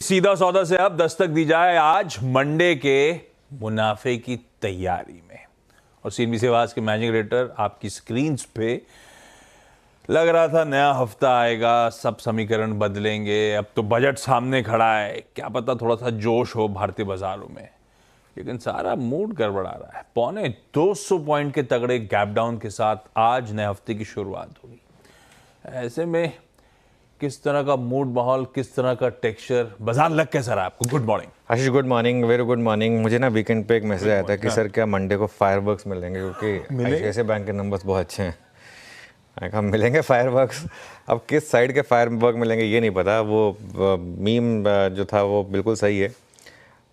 सीधा सौदा से अब दस्तक दी जाए आज मंडे के मुनाफे की तैयारी में। और सीएनबी आवाज के मैनेजिंग डायरेक्टर आपकी स्क्रीन पे लग रहा था नया हफ्ता आएगा, सब समीकरण बदलेंगे, अब तो बजट सामने खड़ा है, क्या पता थोड़ा सा जोश हो भारतीय बाजारों में। लेकिन सारा मूड गड़बड़ा रहा है। 250 पॉइंट के तगड़े गैप डाउन के साथ आज नए हफ्ते की शुरुआत होगी। ऐसे में किस तरह का मूड माहौल, किस तरह का टेक्सचर, बाजार लग कैसा रहा आपको? Good morning Ashish, good morning, very good morning. मुझे ना वीकेंड पे एक मैसेज आया था कि सर क्या मंडे को फायरवर्क्स मिलेंगे, क्योंकि आईसीआईसी बैंक के नंबर्स बहुत अच्छे हैं। मैंने कहा मिलेंगे फायरवर्क्स। अब किस साइड के फायरवर्क मिलेंगे ये नहीं पता। वो मीम जो था वो बिल्कुल सही है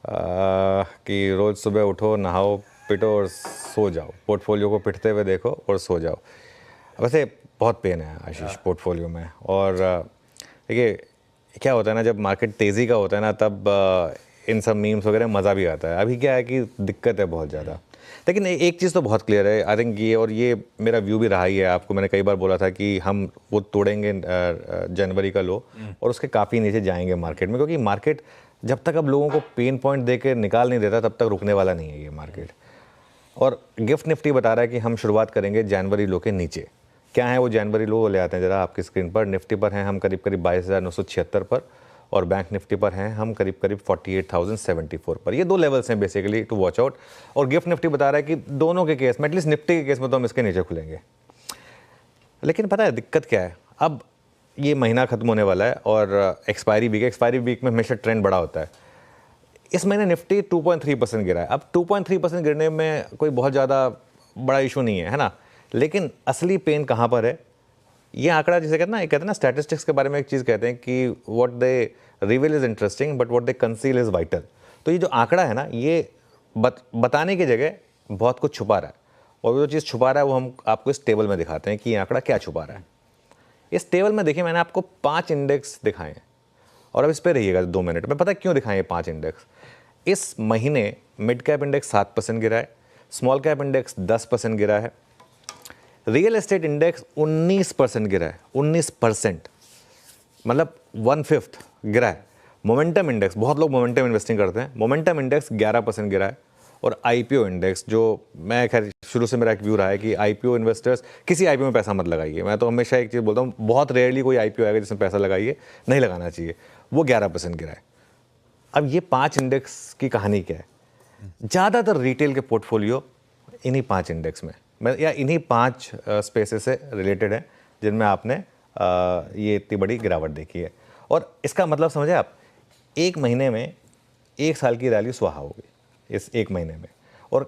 कि रोज़ सुबह उठो, नहाओ, पिटो और सो जाओ। पोर्टफोलियो को पिटते हुए देखो और सो जाओ। वैसे बहुत पेन है आशीष पोर्टफोलियो में। और देखिए क्या होता है ना, जब मार्केट तेज़ी का होता है ना, तब इन सब मीम्स वगैरह मज़ा भी आता है। अभी क्या है कि दिक्कत है बहुत ज़्यादा। लेकिन एक चीज़ तो बहुत क्लियर है, आई थिंक ये, और ये मेरा व्यू भी रहा ही है। आपको मैंने कई बार बोला था कि हम वो तोड़ेंगे जनवरी का लो और उसके काफ़ी नीचे जाएंगे मार्केट में, क्योंकि मार्केट जब तक अब लोगों को पेन पॉइंट दे के निकाल नहीं देता तब तक रुकने वाला नहीं है ये मार्केट। और गिफ्ट निफ्टी बता रहा है कि हम शुरुआत करेंगे जनवरी लो के नीचे। क्या है वो जनवरी लो, ले आते हैं ज़रा आपकी स्क्रीन पर। निफ्टी पर हैं हम करीब 22,976 पर, और बैंक निफ्टी पर हैं हम करीब 48,074 पर। ये दो लेवल्स हैं बेसिकली टू वॉच आउट। और गिफ्ट निफ्टी बता रहा है कि दोनों के केस में, एटलीस्ट निफ्टी के केस में तो हम इसके नीचे खुलेंगे। लेकिन पता है दिक्कत क्या है, अब ये महीना खत्म होने वाला है और एक्सपायरी वीक में हमेशा ट्रेंड बड़ा होता है। इस महीने निफ्टी 2.3% गिरा है। अब 2.3% गिरने में कोई बहुत ज़्यादा बड़ा इशू नहीं है ना। लेकिन असली पेन कहाँ पर है, ये आंकड़ा जिसे कहते हैं ना, स्टैटिस्टिक्स के बारे में एक चीज़ कहते हैं कि what they reveal is interesting but what they conceal is vital. तो ये जो आंकड़ा है ना, ये बताने की जगह बहुत कुछ छुपा रहा है। और वो जो चीज़ छुपा रहा है वो हम आपको इस टेबल में दिखाते हैं कि ये आंकड़ा क्या छुपा रहा है। इस टेबल में देखिए, मैंने आपको 5 इंडेक्स दिखाए हैं और अब इस पर रहिएगा 2 मिनट में। पता है क्यों दिखाएं ये 5 इंडेक्स? इस महीने मिड कैप इंडेक्स 7% गिरा है, स्मॉल कैप इंडेक्स 10% गिरा है, रियल एस्टेट इंडेक्स 19% गिरा है। 19% मतलब 1/5 गिरा है। मोमेंटम इंडेक्स, बहुत लोग मोमेंटम इन्वेस्टिंग करते हैं, मोमेंटम इंडेक्स 11% गिरा है। और आईपीओ इंडेक्स, जो मैं खैर शुरू से मेरा एक व्यू रहा है कि आईपीओ इन्वेस्टर्स किसी आईपीओ में पैसा मत लगाइए। मैं तो हमेशा एक चीज़ बोलता हूँ, बहुत रेयरली कोई आईपीओ आएगा जिसमें पैसा लगाइए, नहीं लगाना चाहिए। वो 11% गिरा है। अब ये 5 इंडेक्स की कहानी क्या है? ज़्यादातर रिटेल के पोर्टफोलियो इन्हीं 5 इंडेक्स में या इन्हीं 5 स्पेसेस से रिलेटेड है जिनमें आपने ये इतनी बड़ी गिरावट देखी है। और इसका मतलब समझे आप, एक महीने में 1 साल की रैली सुहा होगी इस एक महीने में। और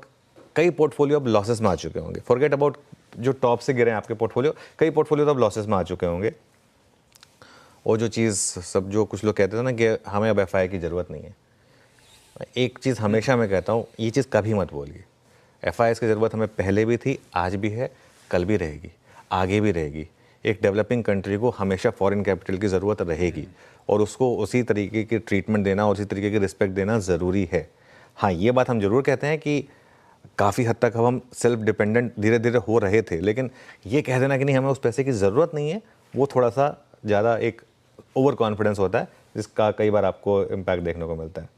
कई पोर्टफोलियो अब लॉसेस में आ चुके होंगे। फॉरगेट अबाउट जो टॉप से गिरे हैं आपके पोर्टफोलियो, कई पोर्टफोलियो तो अब लॉसेस में आ चुके होंगे। और जो चीज़ सब जो कुछ लोग कहते थे ना कि हमें अब एफआई की ज़रूरत नहीं है, एक चीज़ हमेशा मैं कहता हूँ, ये चीज़ कभी मत बोलिए। एफआईएस की ज़रूरत हमें पहले भी थी, आज भी है, कल भी रहेगी, आगे भी रहेगी। एक डेवलपिंग कंट्री को हमेशा फॉरेन कैपिटल की ज़रूरत रहेगी और उसको उसी तरीके की ट्रीटमेंट देना, उसी तरीके की रिस्पेक्ट देना ज़रूरी है। हाँ, ये बात हम ज़रूर कहते हैं कि काफ़ी हद तक अब हम सेल्फ डिपेंडेंट धीरे धीरे हो रहे थे, लेकिन ये कह देना कि नहीं हमें उस पैसे की ज़रूरत नहीं है, वो थोड़ा सा ज़्यादा एक ओवर कॉन्फिडेंस होता है, जिसका कई बार आपको इम्पैक्ट देखने को मिलता है।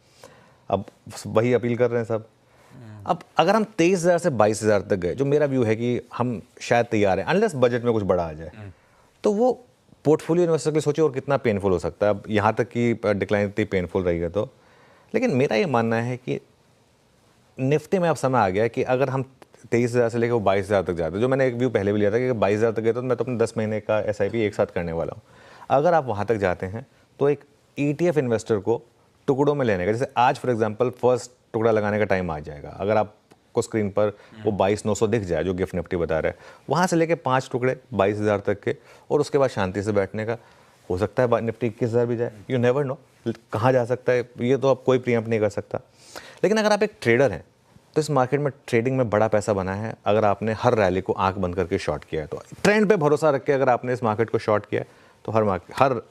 अब वही अपील कर रहे हैं सब। अब अगर हम 23,000 से 22,000 तक गए, जो मेरा व्यू है कि हम शायद तैयार हैं, अनलेस बजट में कुछ बड़ा आ जाए, तो वो पोर्टफोलियो इन्वेस्टर के लिए सोचिए और कितना पेनफुल हो सकता है। अब यहाँ तक कि डिक्लाइन इतनी पेनफुल रही है तो। लेकिन मेरा ये मानना है कि निफ्टी में अब समय आ गया है कि अगर हम 23,000 से लेकर वो 22,000 तक जाते हैं, जो मैंने एक व्यू पहले भी लिया था कि 22,000 तक गए तो मैं तो अपने 10 महीने का SIP एक साथ करने वाला हूँ। अगर आप वहाँ तक जाते हैं तो एक ETF इन्वेस्टर को टुकड़ों में लेने का, जैसे आज फॉर एग्जांपल फर्स्ट टुकड़ा लगाने का टाइम आ जाएगा। अगर आपको स्क्रीन पर वो 22,900 दिख जाए जो गिफ्ट निफ्टी बता रहा है, वहाँ से लेके 5 टुकड़े 22,000 तक के, और उसके बाद शांति से बैठने का। हो सकता है निफ्टी 21,000 भी जाए, यू नेवर नो कहाँ जा सकता है, ये तो आप कोई प्रीएम्प्ट नहीं कर सकता। लेकिन अगर आप एक ट्रेडर हैं तो इस मार्केट में ट्रेडिंग में बड़ा पैसा बना है। अगर आपने हर रैली को आंख बंद करके शॉर्ट किया है, तो ट्रेंड पे भरोसा रख के अगर आपने इस मार्केट को शॉर्ट किया है, तो हर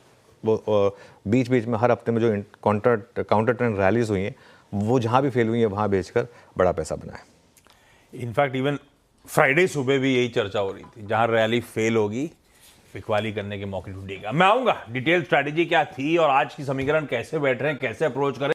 बीच बीच में हर हफ्ते में जो काउंटर ट्रेंड रैलीज हुई हैं, वो जहाँ भी फेल हुई है वहाँ बेचकर बड़ा पैसा बना है। इनफैक्ट इवन फ्राइडे सुबह भी यही चर्चा हो रही थी, जहाँ रैली फेल होगी बिकवाली करने के मौके ढूंढेगा। मैं आऊंगा डिटेल स्ट्रैटेजी क्या थी और आज की समीकरण कैसे बैठ रहे हैं, कैसे अप्रोच करें,